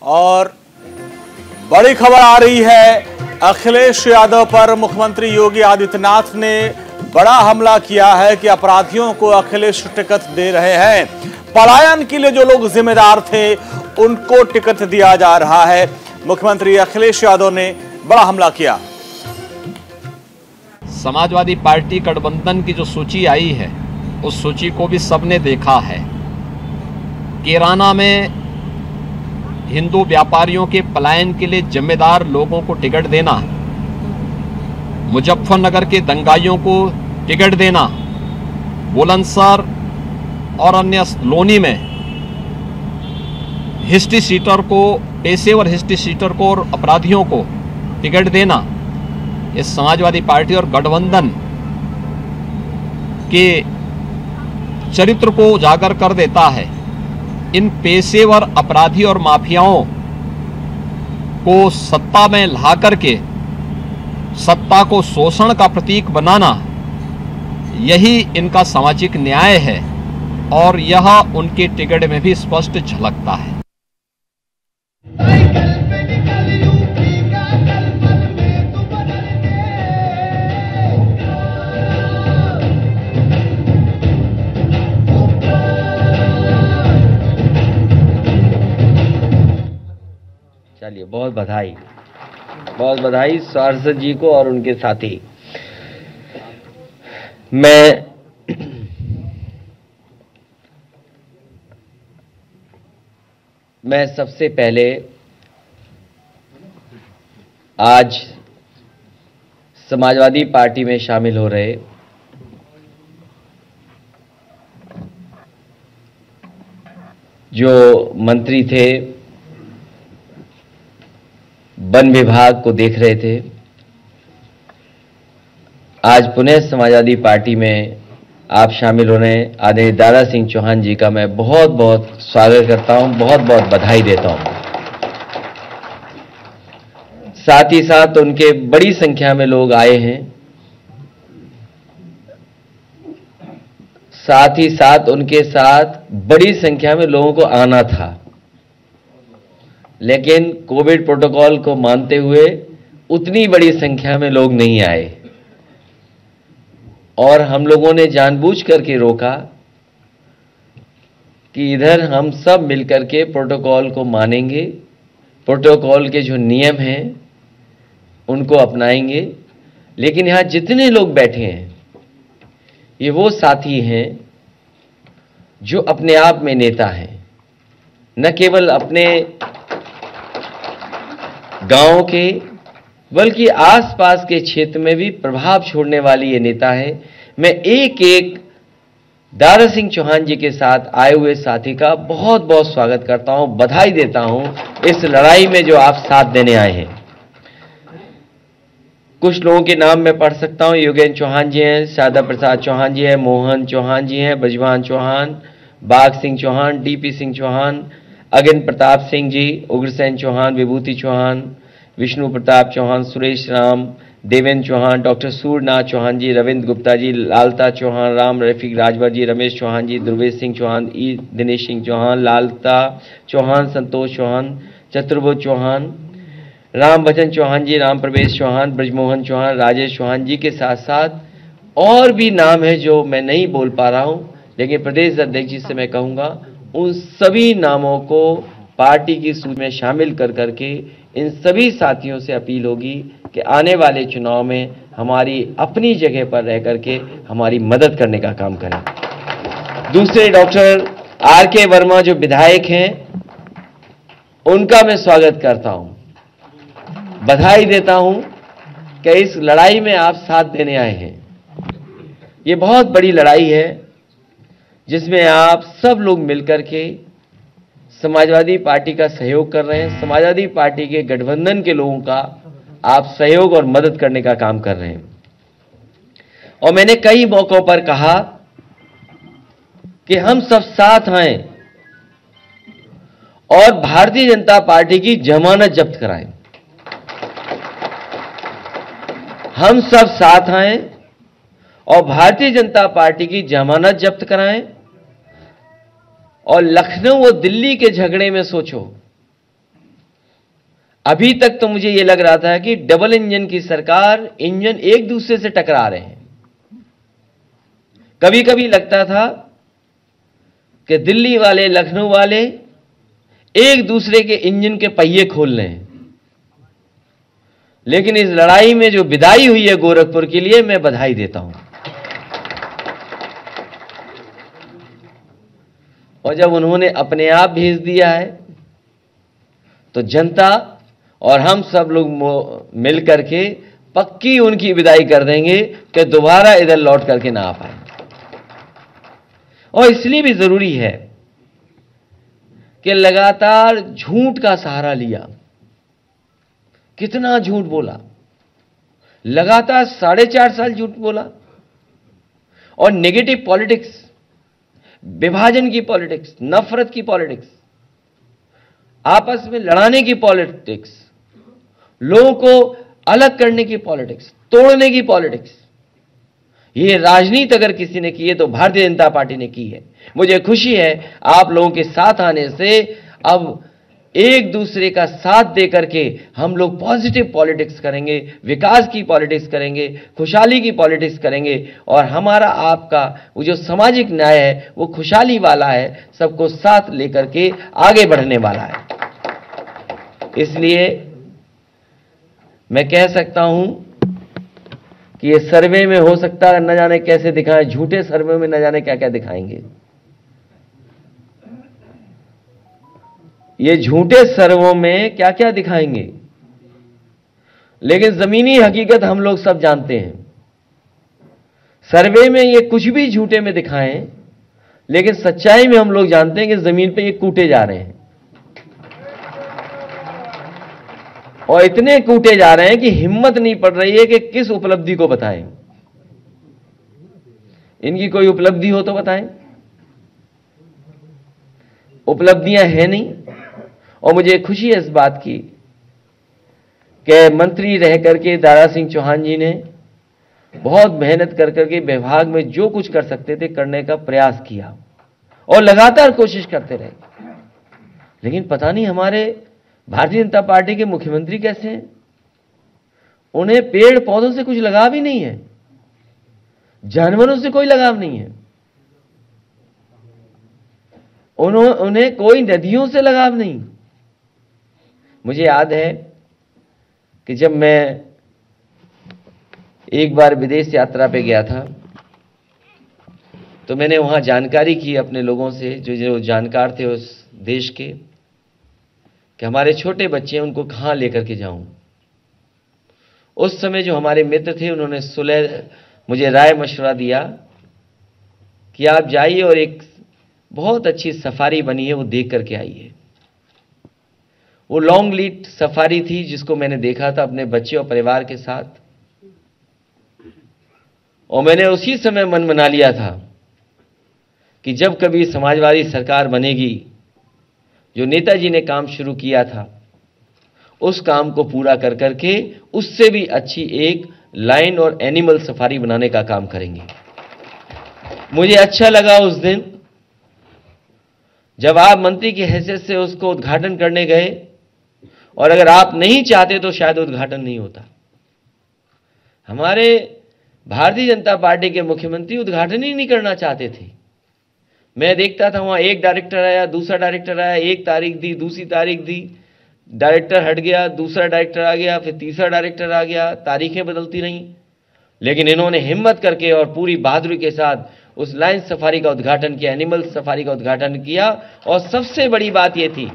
और बड़ी खबर आ रही है, अखिलेश यादव पर मुख्यमंत्री योगी आदित्यनाथ ने बड़ा हमला किया है कि अपराधियों को अखिलेश टिकट दे रहे हैं। पलायन के लिए जो लोग जिम्मेदार थे उनको टिकट दिया जा रहा है। मुख्यमंत्री अखिलेश यादव ने बड़ा हमला किया। समाजवादी पार्टी गठबंधन की जो सूची आई है उस सूची को भी सबने देखा है। कैराना में हिंदू व्यापारियों के पलायन के लिए जिम्मेदार लोगों को टिकट देना, मुजफ्फरनगर के दंगाइयों को टिकट देना, बुलंदशहर और अन्य लोनी में हिस्ट्री सीटर को, पेशेवर हिस्ट्री सीटर को और अपराधियों को टिकट देना, ये समाजवादी पार्टी और गठबंधन के चरित्र को उजागर कर देता है। इन पेशेवर अपराधी और माफियाओं को सत्ता में ला करके सत्ता को शोषण का प्रतीक बनाना, यही इनका सामाजिक न्याय है और यह उनके टिकट में भी स्पष्ट झलकता है। चलिए, बहुत बधाई सारस्वत जी को और उनके साथी। मैं सबसे पहले आज समाजवादी पार्टी में शामिल हो रहे जो मंत्री थे, वन विभाग को देख रहे थे, आज पुनः समाजवादी पार्टी में आप शामिल हो रहे हैं, आदरणीय दारा सिंह चौहान जी का मैं बहुत बहुत स्वागत करता हूं, बहुत बहुत बधाई देता हूं। साथ ही साथ उनके बड़ी संख्या में लोग आए हैं, साथ ही साथ उनके साथ बड़ी संख्या में लोगों को आना था, लेकिन कोविड प्रोटोकॉल को मानते हुए उतनी बड़ी संख्या में लोग नहीं आए और हम लोगों ने जानबूझ करके रोका कि इधर हम सब मिलकर के प्रोटोकॉल को मानेंगे, प्रोटोकॉल के जो नियम हैं उनको अपनाएंगे। लेकिन यहाँ जितने लोग बैठे हैं ये वो साथी हैं जो अपने आप में नेता हैं, न केवल अपने गांव के बल्कि आसपास के क्षेत्र में भी प्रभाव छोड़ने वाली ये नेता है। मैं एक एक दारा सिंह चौहान जी के साथ आए हुए साथी का बहुत बहुत स्वागत करता हूं, बधाई देता हूं इस लड़ाई में जो आप साथ देने आए हैं। कुछ लोगों के नाम मैं पढ़ सकता हूं। योगेंद्र चौहान जी हैं, शारदा प्रसाद चौहान जी हैं, मोहन चौहान जी हैं, ब्रजभान चौहान, बाघ सिंह चौहान, डीपी सिंह चौहान, अगन प्रताप सिंह जी, उग्रसेन चौहान, विभूति चौहान, विष्णु प्रताप चौहान, सुरेश राम, देवेंद्र चौहान, डॉक्टर सूर्यनाथ चौहान जी, रविंद्र गुप्ता जी, लालता चौहान, राम रफीक राजभर जी, रमेश चौहान जी, दुर्वेश सिंह चौहान, ई दिनेश सिंह चौहान, लालता चौहान, संतोष चौहान, चतुर्भुज चौहान, राम बचन चौहान जी, राम प्रवेश चौहान, ब्रजमोहन चौहान, राजेश चौहान जी के साथ साथ और भी नाम है जो मैं नहीं बोल पा रहा हूं, लेकिन प्रदेश अध्यक्ष जी से मैं कहूंगा उन सभी नामों को पार्टी की सूची में शामिल कर करके इन सभी साथियों से अपील होगी कि आने वाले चुनाव में हमारी अपनी जगह पर रह करके हमारी मदद करने का काम करें। दूसरे डॉक्टर आर.के. वर्मा जो विधायक हैं उनका मैं स्वागत करता हूं, बधाई देता हूं कि इस लड़ाई में आप साथ देने आए हैं। ये बहुत बड़ी लड़ाई है जिसमें आप सब लोग मिलकर के समाजवादी पार्टी का सहयोग कर रहे हैं, समाजवादी पार्टी के गठबंधन के लोगों का आप सहयोग और मदद करने का काम कर रहे हैं। और मैंने कई मौकों पर कहा कि हम सब साथ आए और भारतीय जनता पार्टी की जमानत जब्त कराएं। हम सब साथ आए और भारतीय जनता पार्टी की जमानत जब्त कराएं और लखनऊ और दिल्ली के झगड़े में सोचो अभी तक तो मुझे यह लग रहा था कि डबल इंजन की सरकार, इंजन एक दूसरे से टकरा रहे हैं। कभी कभी लगता था कि दिल्ली वाले, लखनऊ वाले एक दूसरे के इंजन के पहिए खोल रहे हैं। लेकिन इस लड़ाई में जो विदाई हुई है गोरखपुर के लिए, मैं बधाई देता हूं। और जब उन्होंने अपने आप भेज दिया है तो जनता और हम सब लोग मिलकर के पक्की उनकी विदाई कर देंगे कि दोबारा इधर लौट करके ना आ पाए। और इसलिए भी जरूरी है कि लगातार झूठ का सहारा लिया। कितना झूठ बोला, लगातार 4.5 साल झूठ बोला। और नेगेटिव पॉलिटिक्स, विभाजन की पॉलिटिक्स, नफरत की पॉलिटिक्स, आपस में लड़ाने की पॉलिटिक्स, लोगों को अलग करने की पॉलिटिक्स, तोड़ने की पॉलिटिक्स, ये राजनीति अगर किसी ने की है तो भारतीय जनता पार्टी ने की है। मुझे खुशी है आप लोगों के साथ आने से अब एक दूसरे का साथ देकर के हम लोग पॉजिटिव पॉलिटिक्स करेंगे, विकास की पॉलिटिक्स करेंगे, खुशहाली की पॉलिटिक्स करेंगे। और हमारा आपका वो जो सामाजिक न्याय है वो खुशहाली वाला है, सबको साथ लेकर के आगे बढ़ने वाला है। इसलिए मैं कह सकता हूं कि ये सर्वे में हो सकता है न जाने कैसे दिखाएं, झूठे सर्वे में न जाने क्या क्या दिखाएंगे। ये झूठे सर्वों में क्या क्या दिखाएंगे, लेकिन जमीनी हकीकत हम लोग सब जानते हैं। सर्वे में ये कुछ भी झूठे में दिखाएं, लेकिन सच्चाई में हम लोग जानते हैं कि जमीन पे ये कूटे जा रहे हैं। और इतने कूटे जा रहे हैं कि हिम्मत नहीं पड़ रही है कि किस उपलब्धि को बताएं। इनकी कोई उपलब्धि हो तो बताएं। उपलब्धियां हैं नहीं। और मुझे खुशी है इस बात की कि मंत्री रह करके दारा सिंह चौहान जी ने बहुत मेहनत कर करके विभाग में जो कुछ कर सकते थे करने का प्रयास किया और लगातार कोशिश करते रहे। लेकिन पता नहीं हमारे भारतीय जनता पार्टी के मुख्यमंत्री कैसे हैं, उन्हें पेड़ पौधों से कुछ लगाव ही नहीं है, जानवरों से कोई लगाव नहीं है, उन्हें कोई नदियों से लगाव नहीं। मुझे याद है कि जब मैं एक बार विदेश यात्रा पे गया था तो मैंने वहां जानकारी की अपने लोगों से जो जानकार थे उस देश के, कि हमारे छोटे बच्चे हैं उनको कहां लेकर के जाऊं। उस समय जो हमारे मित्र थे उन्होंने सुलह मुझे राय मशवरा दिया कि आप जाइए और एक बहुत अच्छी सफारी बनी है वो देख करके आइए। वो लॉन्ग लीड सफारी थी जिसको मैंने देखा था अपने बच्चे और परिवार के साथ। और मैंने उसी समय मन बना लिया था कि जब कभी समाजवादी सरकार बनेगी, जो नेताजी ने काम शुरू किया था उस काम को पूरा कर करके उससे भी अच्छी एक लाइन और एनिमल सफारी बनाने का काम करेंगे। मुझे अच्छा लगा उस दिन जब आप मंत्री की हैसियत से उसको उद्घाटन करने गए, और अगर आप नहीं चाहते तो शायद उद्घाटन नहीं होता। हमारे भारतीय जनता पार्टी के मुख्यमंत्री उद्घाटन ही नहीं करना चाहते थे। मैं देखता था वहां एक डायरेक्टर आया, दूसरा डायरेक्टर आया, एक तारीख दी, दूसरी तारीख दी, डायरेक्टर हट गया, दूसरा डायरेक्टर आ गया, फिर तीसरा डायरेक्टर आ गया, तारीखें बदलती रहीं। लेकिन इन्होंने हिम्मत करके और पूरी बहादुरी के साथ उस लाइन सफारी का उद्घाटन किया, एनिमल सफारी का उद्घाटन किया। और सबसे बड़ी बात यह थी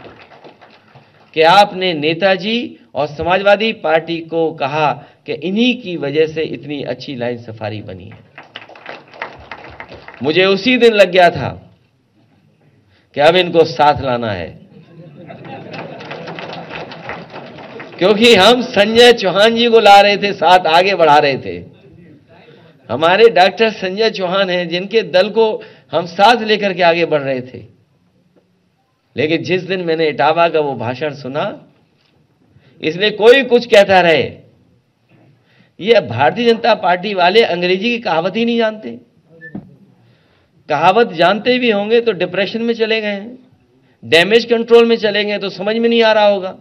कि आपने नेताजी और समाजवादी पार्टी को कहा कि इन्हीं की वजह से इतनी अच्छी लाइन सफारी बनी है। मुझे उसी दिन लग गया था कि अब इनको साथ लाना है, क्योंकि हम संजय चौहान जी को ला रहे थे, साथ आगे बढ़ा रहे थे। हमारे डॉक्टर संजय चौहान हैं जिनके दल को हम साथ लेकर के आगे बढ़ रहे थे। लेकिन जिस दिन मैंने इटावा का वो भाषण सुना, इसलिए कोई कुछ कहता रहे, ये भारतीय जनता पार्टी वाले अंग्रेजी की कहावत ही नहीं जानते। कहावत जानते भी होंगे तो डिप्रेशन में चले गए हैं, डैमेज कंट्रोल में चले गए तो समझ में नहीं आ रहा होगा।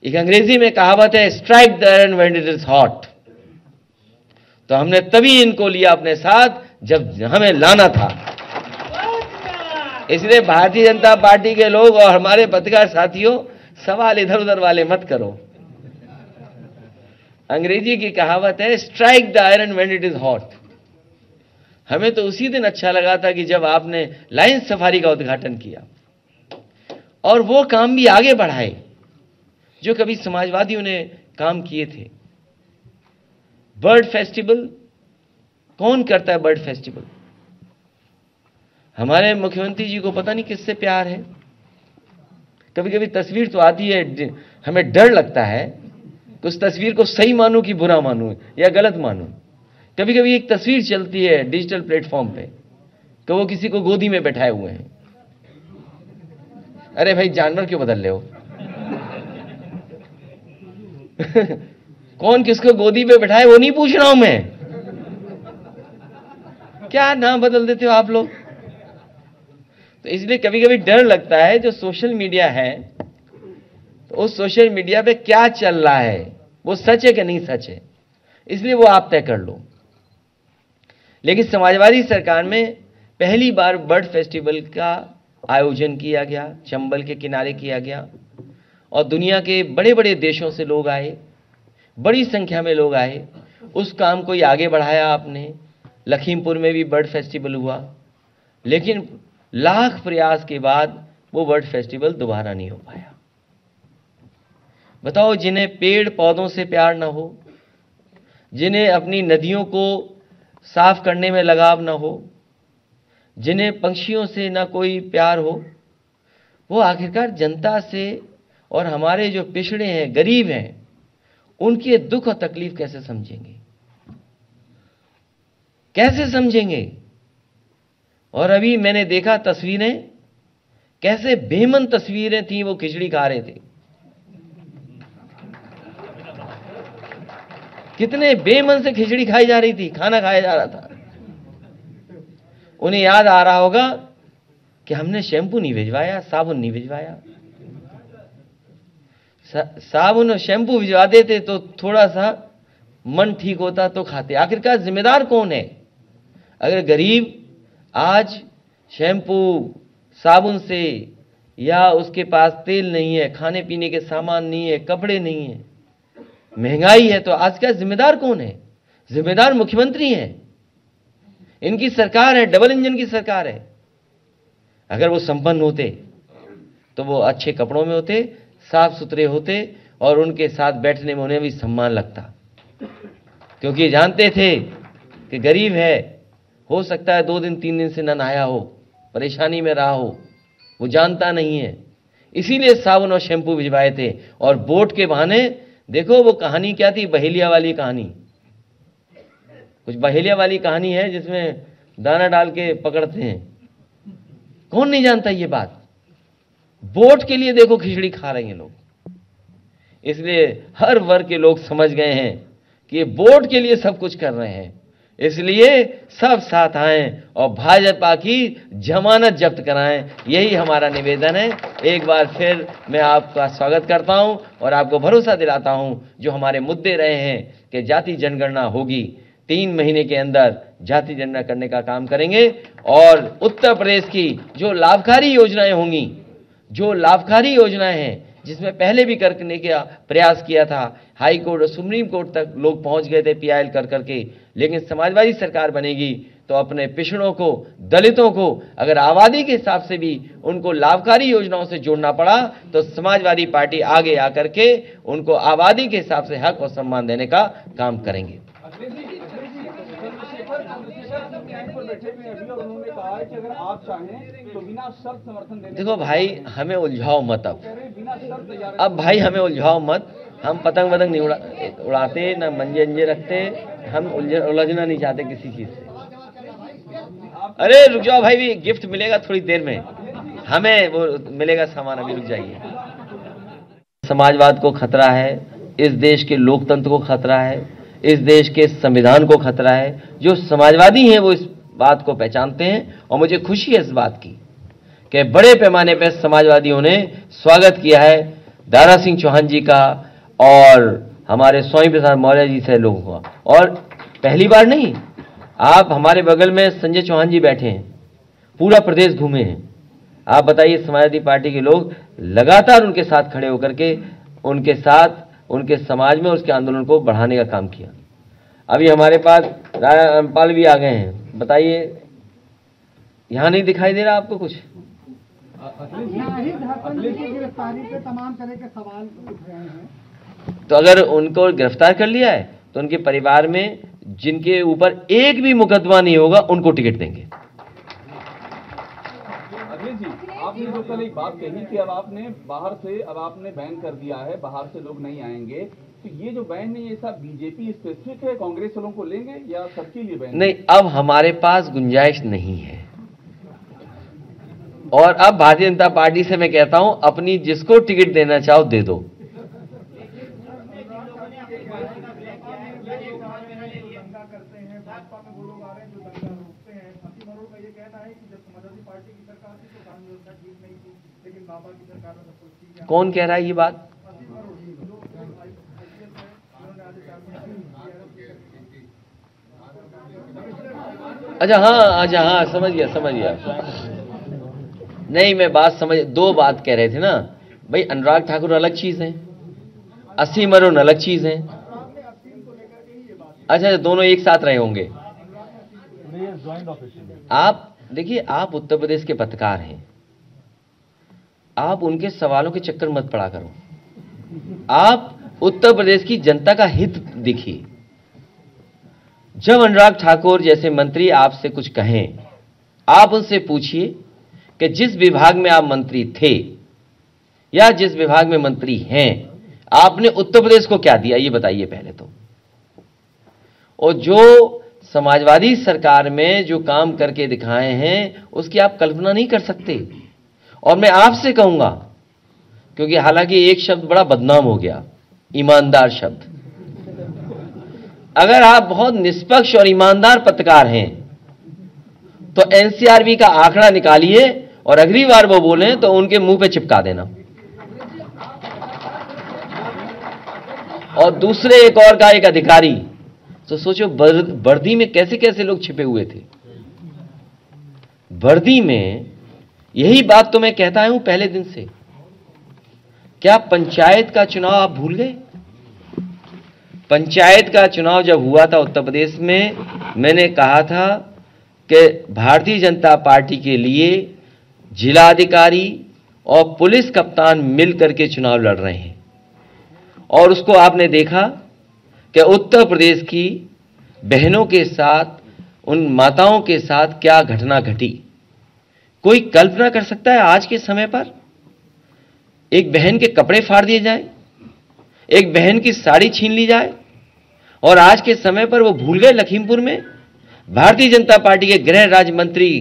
एक अंग्रेजी में कहावत है, strike the iron when it is hot. तो हमने तभी इनको लिया अपने साथ जब हमें लाना था। इसलिए भारतीय जनता पार्टी के लोग और हमारे पत्रकार साथियों, सवाल इधर उधर वाले मत करो। अंग्रेजी की कहावत है, strike the iron when it is hot. हमें तो उसी दिन अच्छा लगा था कि जब आपने लाइन सफारी का उद्घाटन किया और वो काम भी आगे बढ़ाए जो कभी समाजवादियों ने काम किए थे। बर्ड फेस्टिवल, कौन करता है बर्ड फेस्टिवल? हमारे मुख्यमंत्री जी को पता नहीं किससे प्यार है। कभी कभी तस्वीर तो आती है, हमें डर लगता है कि उस तस्वीर को सही मानूं कि बुरा मानूं या गलत मानूं। कभी कभी एक तस्वीर चलती है डिजिटल प्लेटफॉर्म पे कि वो किसी को गोदी में बैठाए हुए हैं। अरे भाई, जानवर क्यों बदल रहे हो? कौन किसको गोदी पे बैठाए वो नहीं पूछ रहा हूं मैं। क्या नाम बदल देते हो आप लोग? तो इसलिए कभी कभी डर लगता है जो सोशल मीडिया है, तो उस सोशल मीडिया पे क्या चल रहा है, वो सच है कि नहीं सच है, इसलिए वो आप तय कर लो। लेकिन समाजवादी सरकार में पहली बार बर्ड फेस्टिवल का आयोजन किया गया, चंबल के किनारे किया गया और दुनिया के बड़े बड़े देशों से लोग आए, बड़ी संख्या में लोग आए। उस काम को ही आगे बढ़ाया आपने। लखीमपुर में भी बर्ड फेस्टिवल हुआ, लेकिन लाख प्रयास के बाद वो बर्ड फेस्टिवल दोबारा नहीं हो पाया। बताओ, जिन्हें पेड़ पौधों से प्यार ना हो, जिन्हें अपनी नदियों को साफ करने में लगाव ना हो, जिन्हें पंछियों से ना कोई प्यार हो, वो आखिरकार जनता से और हमारे जो पिछड़े हैं, गरीब हैं, उनके दुख और तकलीफ कैसे समझेंगे? कैसे समझेंगे? और अभी मैंने देखा तस्वीरें, कैसे बेमन तस्वीरें थी। वो खिचड़ी खा रहे थे, कितने बेमन से खिचड़ी खाई जा रही थी, खाना खाया जा रहा था। उन्हें याद आ रहा होगा कि हमने शैम्पू नहीं भिजवाया, साबुन नहीं भिजवाया। साबुन और शैम्पू भिजवा देते तो थोड़ा सा मन ठीक होता तो खाते। आखिरकार जिम्मेदार कौन है? अगर गरीब आज शैम्पू साबुन से, या उसके पास तेल नहीं है, खाने पीने के सामान नहीं है, कपड़े नहीं है, महंगाई है, तो आज का जिम्मेदार कौन है? जिम्मेदार मुख्यमंत्री हैं। इनकी सरकार है, डबल इंजन की सरकार है। अगर वो संपन्न होते तो वो अच्छे कपड़ों में होते, साफ सुथरे होते और उनके साथ बैठने में उन्हें भी सम्मान लगता, क्योंकि जानते थे कि गरीब है, हो सकता है 2 दिन 3 दिन से न नहाया हो, परेशानी में रहा हो, वो जानता नहीं है। इसीलिए साबुन और शैम्पू भिजवाए थे। और बोट के बहाने देखो वो कहानी क्या थी, बहेलिया वाली कहानी। कुछ बहेलिया वाली कहानी है जिसमें दाना डाल के पकड़ते हैं। कौन नहीं जानता ये बात? बोट के लिए देखो खिचड़ी खा रहे हैं लोग। इसलिए हर वर्ग के लोग समझ गए हैं कि ये बोट के लिए सब कुछ कर रहे हैं। इसलिए सब साथ आएं और भाजपा की जमानत जब्त कराएं, यही हमारा निवेदन है। एक बार फिर मैं आपका स्वागत करता हूं और आपको भरोसा दिलाता हूं, जो हमारे मुद्दे रहे हैं कि जाति जनगणना होगी, 3 महीने के अंदर जाति जनगणना करने का काम करेंगे। और उत्तर प्रदेश की जो लाभकारी योजनाएं होंगी, जो लाभकारी योजनाएं हैं, जिसमें पहले भी करने का प्रयास किया था, हाई कोर्ट और सुप्रीम कोर्ट तक लोग पहुंच गए थे PIL कर करके, लेकिन समाजवादी सरकार बनेगी तो अपने पिछड़ों को, दलितों को अगर आबादी के हिसाब से भी उनको लाभकारी योजनाओं से जोड़ना पड़ा तो समाजवादी पार्टी आगे आकर के उनको आबादी के हिसाब से हक और सम्मान देने का काम करेंगे। उन्होंने कहा है कि अगर आप चाहें तो बिना शर्त समर्थन देने। देखो भाई, हमें उलझाओ मत। अब भाई हमें उलझाओ मत। हम पतंग वतंग नहीं उड़ाते, ना मंजे अंजे रखते। हम उलझना नहीं चाहते किसी चीज से। अरे रुक जाओ भाई, भी गिफ्ट मिलेगा थोड़ी देर में, हमें वो मिलेगा सामान, अभी रुक जाइए। समाजवाद को खतरा है, इस देश के लोकतंत्र को खतरा है, इस देश के संविधान को खतरा है। जो समाजवादी हैं वो इस बात को पहचानते हैं और मुझे खुशी है इस बात की कि बड़े पैमाने पर समाजवादियों ने स्वागत किया है दारा सिंह चौहान जी का और हमारे स्वामी प्रसाद मौर्य जी से लोग हुआ। और पहली बार नहीं, आप हमारे बगल में संजय चौहान जी बैठे हैं, पूरा प्रदेश घूमे हैं। आप बताइए, समाजवादी पार्टी के लोग लगातार उनके साथ खड़े होकर के उनके साथ उनके समाज में उसके आंदोलन को बढ़ाने का काम किया। अभी हमारे पास रामपाल भी आ गए हैं, बताइए यहाँ नहीं दिखाई दे रहा आपको कुछ? गिरफ्तारी पे तमाम तरह के सवाल उठ रहे हैं। तो अगर उनको गिरफ्तार कर लिया है तो उनके परिवार में जिनके ऊपर एक भी मुकदमा नहीं होगा उनको टिकट देंगे। अखिलेश जी, आपने जो कल एक बात कही कि अब आपने बैन कर दिया है, बाहर से लोग नहीं आएंगे, तो ये जो बैन है ये सब बीजेपी स्पेसिफिक है, कांग्रेस वालों को लेंगे या सबके लिए बैन? नहीं, अब हमारे पास गुंजाइश नहीं है। और अब भारतीय जनता पार्टी से मैं कहता हूं, अपनी जिसको टिकट देना चाहो दे दो। कौन कह रहा है ये बात? अच्छा हाँ, समझ गया। नहीं, मैं बात समझ, दो बात कह रहे थे ना भाई। अनुराग ठाकुर अलग चीज है, असीम अरुण अलग चीज है। अच्छा, दोनों एक साथ रहे होंगे। आप देखिए, आप उत्तर प्रदेश के पत्रकार हैं, आप उनके सवालों के चक्कर मत पड़ा करो। आप उत्तर प्रदेश की जनता का हित देखिए। जब अनुराग ठाकुर जैसे मंत्री आपसे कुछ कहें, आप उनसे पूछिए कि जिस विभाग में आप मंत्री थे या जिस विभाग में मंत्री हैं, आपने उत्तर प्रदेश को क्या दिया, ये बताइए पहले तो। और जो समाजवादी सरकार में जो काम करके दिखाए हैं उसकी आप कल्पना नहीं कर सकते। और मैं आपसे कहूंगा, क्योंकि हालांकि एक शब्द बड़ा बदनाम हो गया, ईमानदार शब्द। अगर आप बहुत निष्पक्ष और ईमानदार पत्रकार हैं तो एनसीआरबी का आंकड़ा निकालिए और अगली बार वो बोलें तो उनके मुंह पे चिपका देना। और दूसरे एक और का एक अधिकारी, तो सोचो वर्दी में कैसे कैसे लोग छिपे हुए थे। वर्दी में यही बात तो मैं कहता हूं पहले दिन से। क्या पंचायत का चुनाव आप भूल गए? पंचायत का चुनाव जब हुआ था उत्तर प्रदेश में, मैंने कहा था कि भारतीय जनता पार्टी के लिए जिलाधिकारी और पुलिस कप्तान मिलकर के चुनाव लड़ रहे हैं। और उसको आपने देखा कि उत्तर प्रदेश की बहनों के साथ, उन माताओं के साथ क्या घटना घटी। कोई कल्पना कर सकता है आज के समय पर एक बहन के कपड़े फाड़ दिए जाए, एक बहन की साड़ी छीन ली जाए? और आज के समय पर वो भूल गए लखीमपुर में भारतीय जनता पार्टी के गृह राज्य मंत्री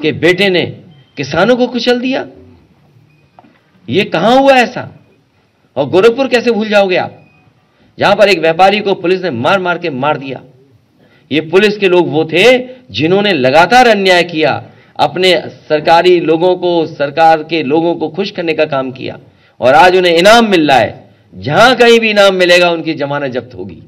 के बेटे ने किसानों को कुचल दिया। ये कहां हुआ ऐसा? और गोरखपुर कैसे भूल जाओगे आप, जहां पर एक व्यापारी को पुलिस ने मार मार के मार दिया। ये पुलिस के लोग वो थे जिन्होंने लगातार अन्याय किया, अपने सरकारी लोगों को, सरकार के लोगों को खुश करने का काम किया, और आज उन्हें इनाम मिल रहा है। जहां कहीं भी इनाम मिलेगा उनकी जमानत जब्त होगी।